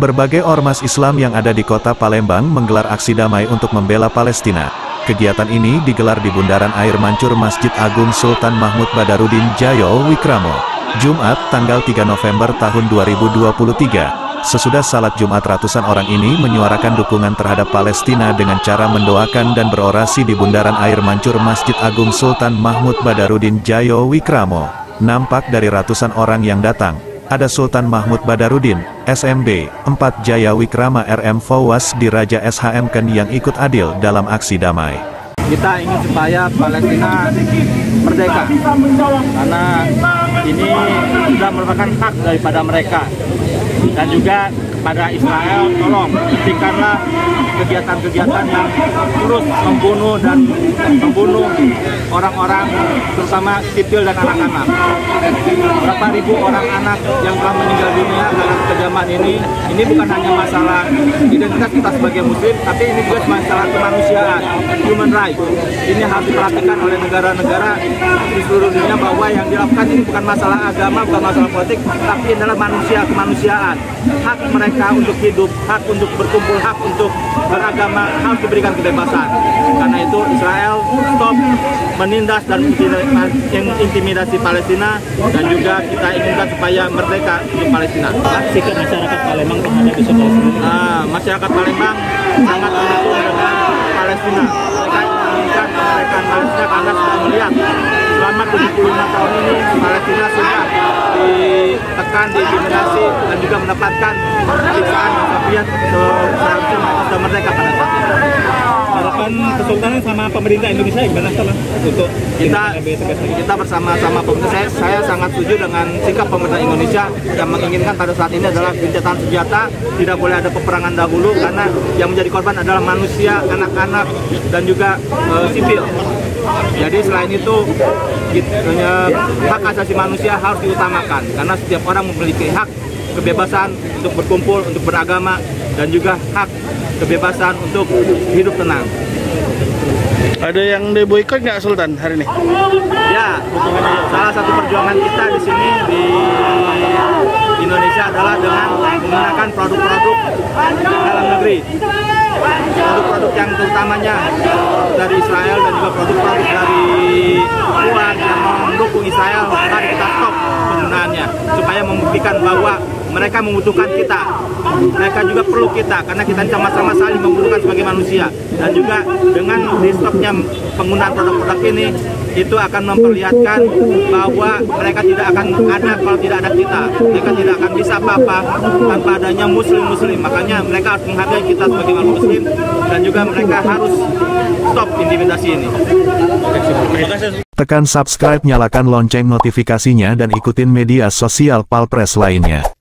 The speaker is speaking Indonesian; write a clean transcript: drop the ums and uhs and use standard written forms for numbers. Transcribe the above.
Berbagai ormas Islam yang ada di kota Palembang menggelar aksi damai untuk membela Palestina. Kegiatan ini digelar di Bundaran Air Mancur Masjid Agung Sultan Mahmud Badarudin Djayo Wikramo, Jumat, tanggal 3 November tahun 2023. Sesudah salat Jumat, ratusan orang ini menyuarakan dukungan terhadap Palestina dengan cara mendoakan dan berorasi di Bundaran Air Mancur Masjid Agung Sultan Mahmud Badarudin Djayo Wikramo. Nampak dari ratusan orang yang datang, ada Sultan Mahmud Badarudin, SMB, 4 Jaya Wikrama RM Fawaz di Raja SHM Ken yang ikut adil dalam aksi damai. Kita ingin supaya Palestina merdeka, karena ini sudah merupakan hak daripada mereka. Dan juga pada Israel, tolong hentikanlah kegiatan-kegiatan yang terus membunuh orang-orang, terutama sipil dan anak-anak. Berapa ribu orang anak yang telah meninggal dunia karena kekejaman ini bukan hanya masalah identitas kita sebagai muslim, tapi ini juga masalah kemanusiaan, human rights. Ini harus diperhatikan oleh negara-negara di seluruh dunia bahwa yang dilakukan ini bukan masalah agama, bukan masalah politik, tapi adalah kemanusiaan. Hak mereka untuk hidup, hak untuk berkumpul, hak untuk beragama harus diberikan kebebasan. Karena itu Israel stop menindas dan intimidasi Palestina, dan juga kita inginkan supaya merdeka untuk Palestina. Sikap masyarakat Palembang terhadap isu Palestina. Masyarakat Palembang sangat mendukung dengan Palestina. Mereka inginkan kemerdekaan Palestina karena sudah melihat selama 75 tahun ini Palestina sudah ditekan, diintimidasi, dan juga mendapatkan siksaan Soviet. Seharusnya mereka sudah merdeka pada saat itu. Harapan Kesultanan sama pemerintah Indonesia gimana untuk kita bersama-sama pemerintah. Saya sangat setuju dengan sikap pemerintah Indonesia yang menginginkan pada saat ini adalah gencatan senjata, tidak boleh ada peperangan dahulu, karena yang menjadi korban adalah manusia, anak-anak, dan juga sipil. Jadi selain itu, hak asasi manusia harus diutamakan, karena setiap orang memiliki hak kebebasan untuk berkumpul, untuk beragama, dan juga hak kebebasan untuk hidup tenang. Ada yang diboikot nggak Sultan hari ini? Ya, salah satu perjuangan kita di sini di Indonesia adalah dengan menggunakan produk-produk dalam negeri. Produk-produk yang terutamanya dari Israel dan juga produk-produk dari luar yang mendukung Israel, mari kita stop penggunaannya supaya membuktikan bahwa mereka membutuhkan kita, mereka juga perlu kita, karena kita sama-sama saling membutuhkan sebagai manusia. Dan juga dengan di stopnya penggunaan produk-produk ini, itu akan memperlihatkan bahwa mereka tidak akan ada kalau tidak ada kita. Mereka tidak akan bisa apa-apa tanpa adanya muslim-muslim. Makanya mereka harus menghargai kita sebagai muslim, dan juga mereka harus stop intimidasi ini. Tekan subscribe, nyalakan lonceng notifikasinya, dan ikutin media sosial Palpres lainnya.